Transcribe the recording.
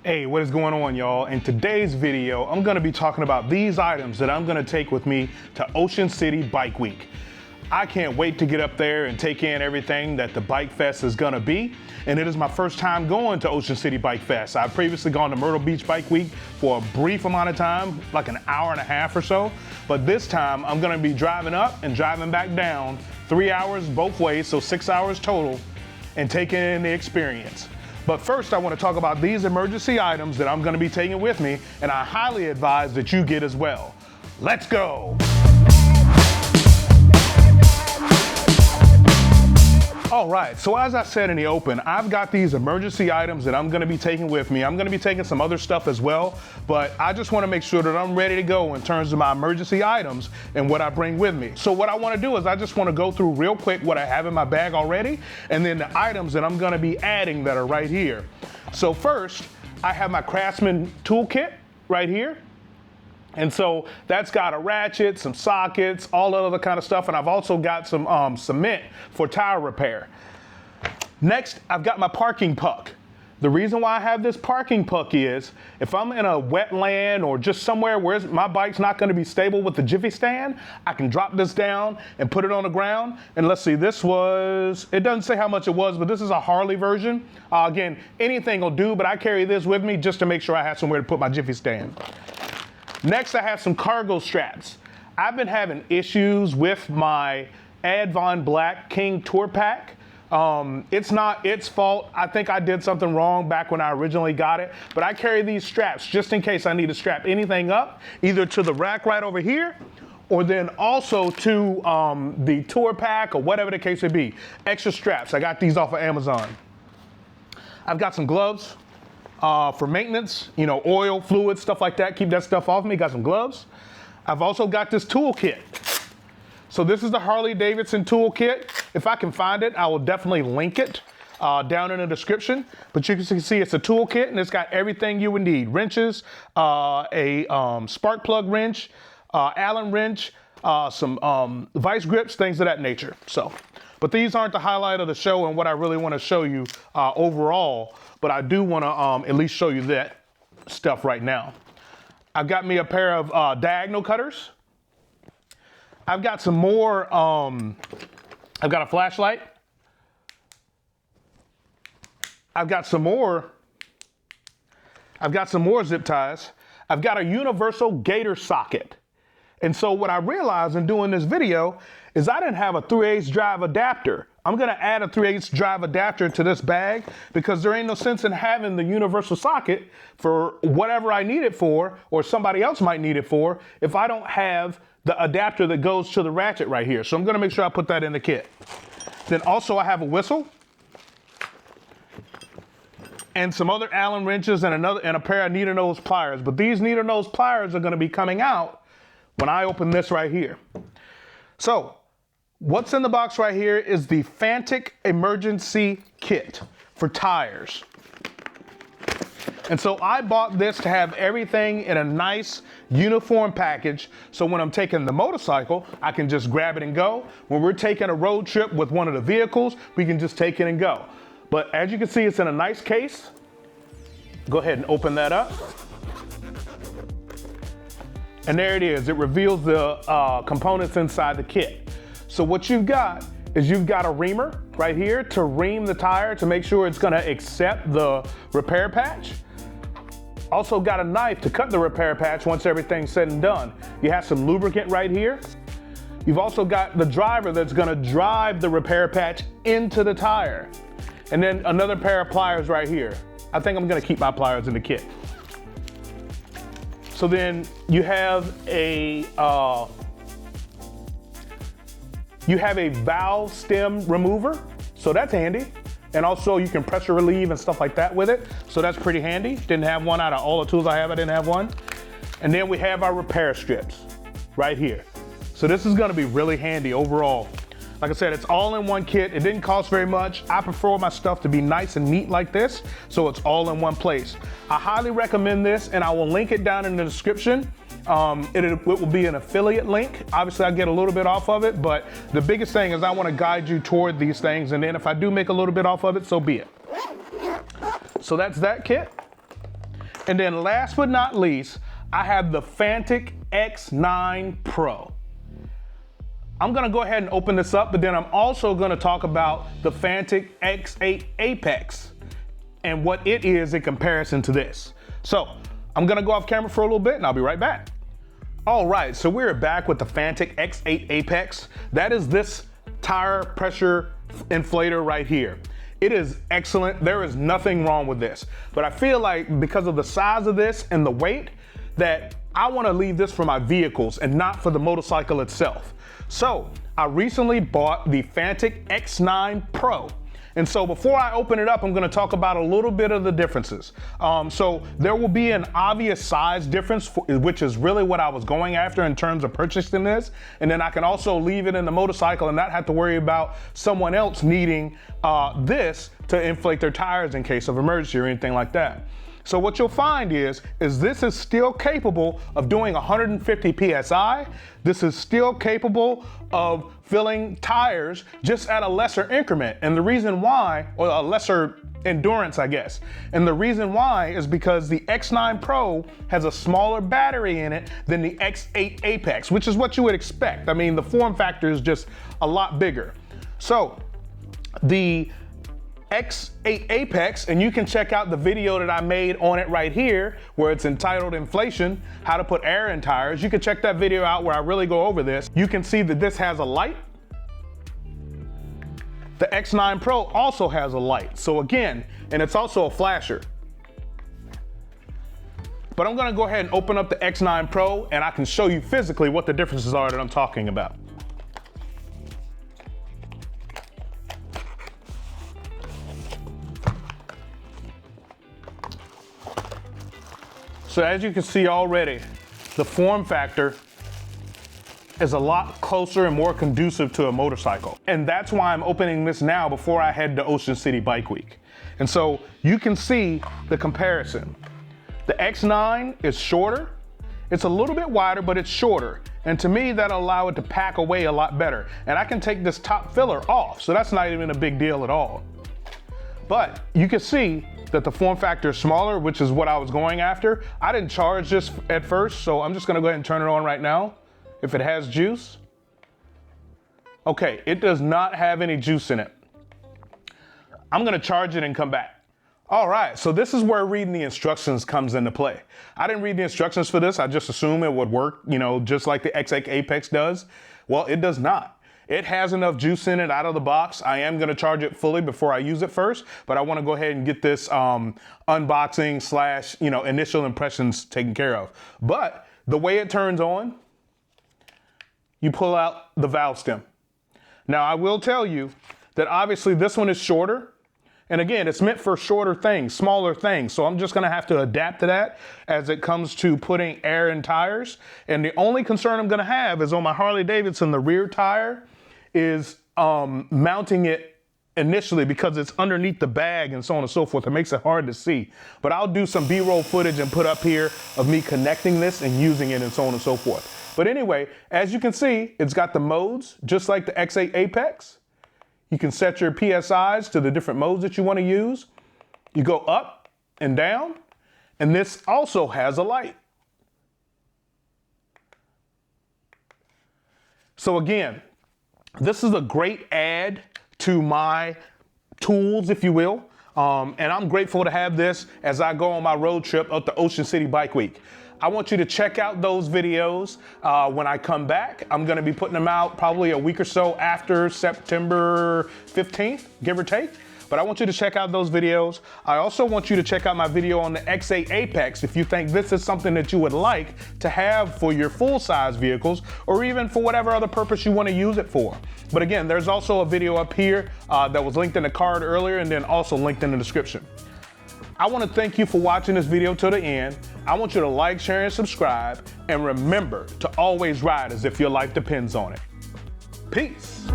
Hey, what is going on, y'all? In today's video, I'm gonna be talking about these items that I'm gonna take with me to Ocean City Bike Week. I can't wait to get up there and take in everything that the Bike Fest is gonna be. And it is my first time going to Ocean City Bike Fest. I've previously gone to Myrtle Beach Bike Week for a brief amount of time, like an hour and a half or so. But this time I'm gonna be driving up and driving back down, 3 hours both ways, so 6 hours total, and taking in the experience. But first, I want to talk about these emergency items that I'm going to be taking with me, and I highly advise that you get as well. Let's go! All right, so as I said in the open, I've got these emergency items that I'm gonna be taking with me. I'm gonna be taking some other stuff as well, but I just wanna make sure that I'm ready to go in terms of my emergency items and what I bring with me. So what I wanna do is I just wanna go through real quick what I have in my bag already, and then the items that I'm gonna be adding that are right here. So first, I have my Craftsman toolkit right here. And so that's got a ratchet, some sockets, all that other kind of stuff. And I've also got some cement for tire repair. Next, I've got my parking puck. The reason why I have this parking puck is if I'm in a wetland or just somewhere where my bike's not going to be stable with the jiffy stand, I can drop this down and put it on the ground. And let's see, this was, it doesn't say how much it was, but this is a Harley version. Again, anything will do, but I carry this with me just to make sure I have somewhere to put my jiffy stand. Next, I have some cargo straps. I've been having issues with my Advon Black King Tour Pack. It's not its fault. I think I did something wrong back when I originally got it, but I carry these straps just in case I need to strap anything up, either to the rack right over here, or then also to the tour pack or whatever the case may be. Extra straps, I got these off of Amazon. I've got some gloves. For maintenance, you know, oil, fluid, stuff like that. Keep that stuff off me. Got some gloves. I've also got this toolkit. So this is the Harley Davidson toolkit. If I can find it, I will definitely link it down in the description. But you can see it's a toolkit and it's got everything you would need. Wrenches, a spark plug wrench, Allen wrench, some vice grips, things of that nature. But these aren't the highlight of the show and what I really want to show you overall. But I do want to at least show you that stuff right now. I've got me a pair of diagonal cutters. I've got some more, I've got a flashlight. I've got some more zip ties. I've got a universal gator socket. And so what I realized in doing this video is I didn't have a 3/8 drive adapter. I'm gonna add a 3/8 drive adapter to this bag because there ain't no sense in having the universal socket for whatever I need it for, or somebody else might need it for, if I don't have the adapter that goes to the ratchet right here. So I'm gonna make sure I put that in the kit. Then also I have a whistle and some other Allen wrenches and a pair of needle nose pliers. But these needle nose pliers are gonna be coming out when I open this right here. So what's in the box right here is the Fanttik emergency kit for tires. And so I bought this to have everything in a nice uniform package. So when I'm taking the motorcycle, I can just grab it and go. When we're taking a road trip with one of the vehicles, we can just take it and go. But as you can see, it's in a nice case. Go ahead and open that up. And there it is. It reveals the components inside the kit. So what you've got is you've got a reamer right here to ream the tire to make sure it's gonna accept the repair patch. Also got a knife to cut the repair patch once everything's said and done. You have some lubricant right here. You've also got the driver that's gonna drive the repair patch into the tire. And then another pair of pliers right here. I think I'm gonna keep my pliers in the kit. So then you have a valve stem remover, so that's handy. And also you can pressure relieve and stuff like that with it, so that's pretty handy. Didn't have one out of all the tools I have, I didn't have one. And then we have our repair strips right here. So this is gonna be really handy overall. Like I said, it's all in one kit. It didn't cost very much. I prefer my stuff to be nice and neat like this, so it's all in one place. I highly recommend this, and I will link it down in the description. It will be an affiliate link. Obviously, I get a little bit off of it, but the biggest thing is I want to guide you toward these things, and then if I do make a little bit off of it, so be it. So that's that kit. And then last but not least, I have the Fanttik X9 Pro. I'm gonna go ahead and open this up, but then I'm also gonna talk about the Fanttik X8 Apex and what it is in comparison to this. So I'm gonna go off camera for a little bit and I'll be right back. All right, so we're back with the Fanttik X8 Apex. That is this tire pressure inflator right here. It is excellent. There is nothing wrong with this. But I feel like because of the size of this and the weight, that I want to leave this for my vehicles and not for the motorcycle itself. So I recently bought the Fanttik X9 Pro. And so before I open it up, I'm going to talk about a little bit of the differences. So there will be an obvious size difference, which is really what I was going after in terms of purchasing this. And then I can also leave it in the motorcycle and not have to worry about someone else needing this to inflate their tires in case of emergency or anything like that. So what you'll find is this is still capable of doing 150 PSI. This is still capable of filling tires just at a lesser increment. And the reason why, or a lesser endurance, I guess. And the reason why is because the X9 Pro has a smaller battery in it than the X8 Apex, which is what you would expect. I mean, the form factor is just a lot bigger. So the X8 Apex, and you can check out the video that I made on it right here, where it's entitled Inflation, How to Put Air in Tires. You can check that video out where I really go over this. You can see that this has a light. The X9 Pro also has a light. So again, and it's also a flasher. But I'm gonna go ahead and open up the X9 Pro and I can show you physically what the differences are that I'm talking about. So as you can see already, the form factor is a lot closer and more conducive to a motorcycle. And that's why I'm opening this now before I head to Ocean City Bike Week. And so you can see the comparison. The X9 is shorter. It's a little bit wider, but it's shorter. And to me, that'll allow it to pack away a lot better. And I can take this top filler off, so that's not even a big deal at all. But you can see that the form factor is smaller, which is what I was going after. I didn't charge this at first, so I'm just gonna go ahead and turn it on right now. If it has juice. Okay, it does not have any juice in it. I'm gonna charge it and come back. All right, so this is where reading the instructions comes into play. I didn't read the instructions for this. I just assumed it would work, you know, just like the X8 Apex does. Well, it does not. It has enough juice in it out of the box. I am gonna charge it fully before I use it first, but I wanna go ahead and get this unboxing slash, you know, initial impressions taken care of. But the way it turns on, you pull out the valve stem. Now I will tell you that obviously this one is shorter. And again, it's meant for shorter things, smaller things. So I'm just gonna have to adapt to that as it comes to putting air in tires. And the only concern I'm gonna have is on my Harley Davidson, the rear tire is mounting it initially because it's underneath the bag and so on and so forth. It makes it hard to see. But I'll do some B-roll footage and put up here of me connecting this and using it and so on and so forth. But anyway, as you can see, it's got the modes, just like the X8 Apex. You can set your PSIs to the different modes that you want to use. You go up and down, and this also has a light. So again, this is a great add to my tools, if you will. And I'm grateful to have this as I go on my road trip up to Ocean City Bike Week. I want you to check out those videos when I come back. I'm gonna be putting them out probably a week or so after September 15th, give or take. But I want you to check out those videos. I also want you to check out my video on the X8 Apex if you think this is something that you would like to have for your full-size vehicles or even for whatever other purpose you want to use it for. But again, there's also a video up here that was linked in the card earlier and then also linked in the description. I want to thank you for watching this video to the end. I want you to like, share, and subscribe. And remember to always ride as if your life depends on it. Peace.